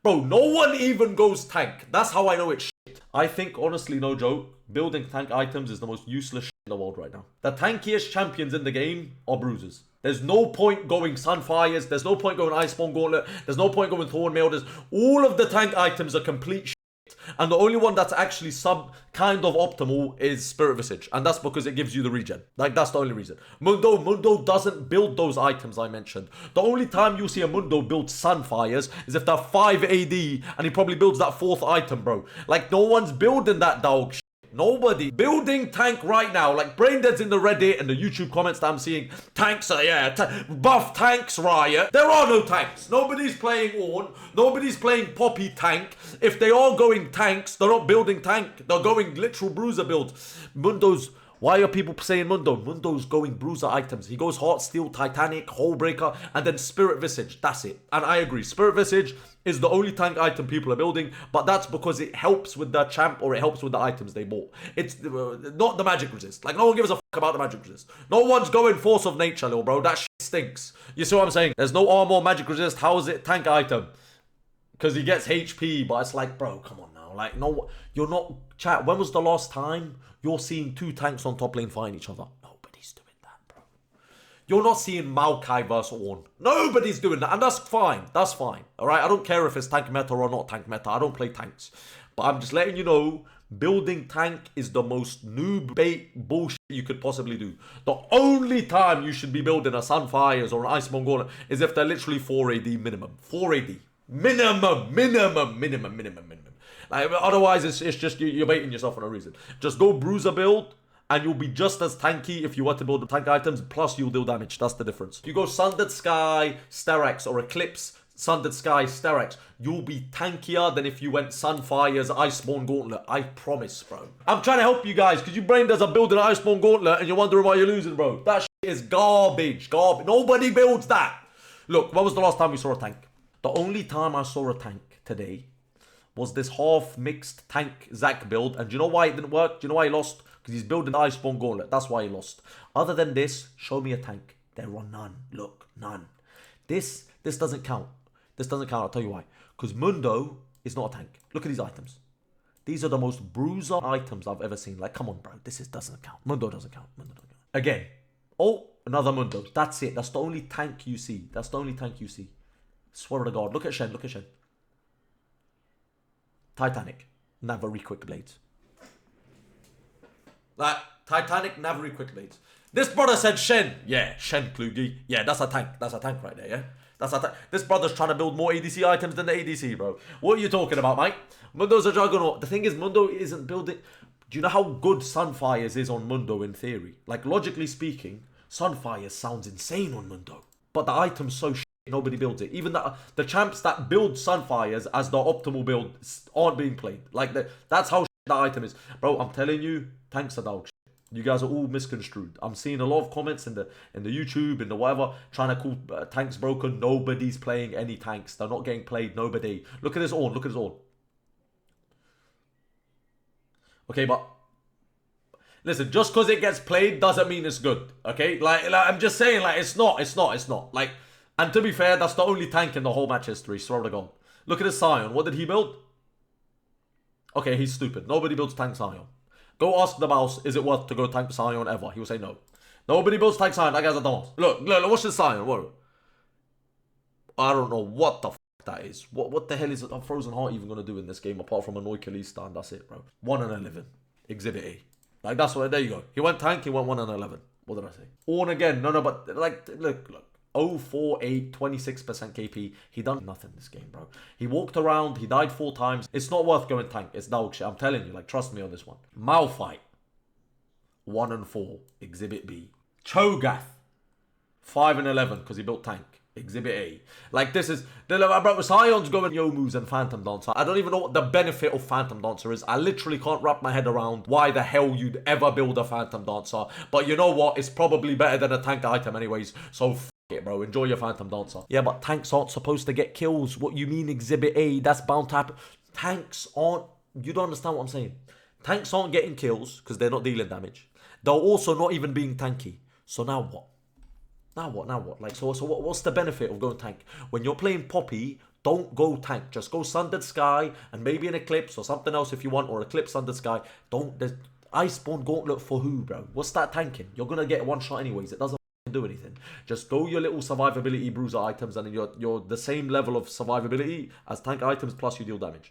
Bro, no one even goes tank. That's how I know it's shit. I think, honestly, no joke, building tank items is the most useless shit in the world right now. The tankiest champions in the game are Bruisers. There's no point going Sunfires. There's no point going Iceborne Gauntlet. There's no point going Thornmail. All of the tank items are complete shit. And the only one that's actually kind of optimal is Spirit Visage. And that's because it gives you the regen. Like, that's the only reason. Mundo doesn't build those items I mentioned. The only time you see a Mundo build Sunfires is if they're 5 AD and he probably builds that 4th item, bro. Like, no one's building that dog shit. Nobody. Building tank right now. Like, Braindead's in the Reddit and the YouTube comments that I'm seeing. Tanks are, yeah, buff tanks, Riot. There are no tanks. Nobody's playing Ornn. Nobody's playing Poppy tank. If they are going tanks, they're not building tank. They're going literal Bruiser build. Mundo's... Why are people saying Mundo? Mundo's going Bruiser items. He goes Heart Steel, Titanic, Hullbreaker, and then Spirit Visage. That's it. And I agree. Spirit Visage is the only tank item people are building, but that's because it helps with the champ or it helps with the items they bought. It's not the magic resist. Like, no one gives a fuck about the magic resist. No one's going Force of Nature, little bro. That shit stinks. You see what I'm saying? There's no armor or magic resist. How is it tank item? Because he gets HP, but it's like, bro, come on now. Like, no, you're not... Chat, when was the last time you're seeing 2 tanks on top lane fighting each other? Nobody's doing that, bro. You're not seeing Maokai versus Ornn. Nobody's doing that, and that's fine. That's fine, all right? I don't care if it's tank meta or not tank meta. I don't play tanks. But I'm just letting you know, building tank is the most noob bait bullshit you could possibly do. The only time you should be building a Sunfires or an Iceborne Gauntlet is if they're literally 4 AD minimum. 4 AD. Minimum. Like, otherwise, it's just you're baiting yourself for no reason. Just go Bruiser build, and you'll be just as tanky if you want to build the tank items, plus you'll deal damage. That's the difference. If you go Sundered Sky, Sterak's, or Eclipse, Sundered Sky, Sterak's, you'll be tankier than if you went Sunfire's Iceborne Gauntlet. I promise, bro. I'm trying to help you guys, because you braindeads are building an Iceborne Gauntlet, and you're wondering why you're losing, bro. That shit is garbage. Nobody builds that. Look, when was the last time we saw a tank? The only time I saw a tank today was this half-mixed tank Zac build. And do you know why it didn't work? Do you know why he lost? Because he's building the Iceborne Gauntlet. That's why he lost. Other than this, show me a tank. There are none. Look, none. This doesn't count. This doesn't count. I'll tell you why. Because Mundo is not a tank. Look at these items. These are the most Bruiser items I've ever seen. Like, come on, bro. Doesn't count. Mundo doesn't count. Mundo doesn't count. Again. Oh, another Mundo. That's it. That's the only tank you see. That's the only tank you see. Swear to God. Look at Shen. Look at Shen. Titanic. Navari Quick Blades. Like, Titanic, Navari Quick Blades. This brother said Shen. Yeah, Shen Klugi. Yeah, that's a tank. That's a tank right there, yeah? That's a tank. This brother's trying to build more ADC items than the ADC, bro. What are you talking about, mate? Mundo's a juggernaut. The thing is, Mundo isn't building... Do you know how good Sunfires is on Mundo in theory? Like, logically speaking, Sunfires sounds insane on Mundo. But the item's so shit, nobody builds it. Even the champs that build Sunfires as the optimal build aren't being played. Like, that's how shit that item is. Bro, I'm telling you, tanks are dog shit. You guys are all misconstrued. I'm seeing a lot of comments in the YouTube, in the whatever, trying to call tanks broken. Nobody's playing any tanks. They're not getting played. Nobody. Look at this Ornn. Look at this Ornn. Okay, but listen, just because it gets played doesn't mean it's good. Okay, like I'm just saying, like it's not. Like, and to be fair, that's the only tank in the whole match history. Swear to God. Look at his Sion. What did he build? Okay, he's stupid. Nobody builds tank Sion. Go ask the mouse, is it worth to go tank Sion ever? He will say no. Nobody builds tank Sion. That guy's a dumbass. Look, watch this Sion. What? I don't know what the f that is. What the hell is a Frozen Heart even going to do in this game apart from annoy Kalista, and that's it, bro. 1-11. Exhibit A. Like, that's what, there you go. He went tank, he went 1-11. What did I say? Ornn again. No, but, like, look. 048, 26% KP. He done nothing this game, bro. He walked around. He died 4 times. It's not worth going tank. It's dog shit. I'm telling you. Like, trust me on this one. Malphite. 1-4. Exhibit B. Cho'Gath. 5-11 because he built tank. Exhibit A. Like, this is... Bro, Sion's going Youmuu's and Phantom Dancer. I don't even know what the benefit of Phantom Dancer is. I literally can't wrap my head around why the hell you'd ever build a Phantom Dancer. But you know what? It's probably better than a tank item anyways. So, it, bro. Enjoy your Phantom Dancer. Yeah, but tanks aren't supposed to get kills. What you mean, Exhibit A? That's bound to happen. Tanks aren't... You don't understand what I'm saying. Tanks aren't getting kills because they're not dealing damage. They're also not even being tanky. So now what? Now what? Like, so what's the benefit of going tank? When you're playing Poppy, don't go tank. Just go Sundered Sky and maybe an Eclipse or something else if you want, or Eclipse Sundered Sky. There's Iceborne Gauntlet for who, bro? What's that tanking? You're gonna get one shot anyways. It doesn't do anything. Just go your little survivability bruiser items, and you're the same level of survivability as tank items, plus you deal damage.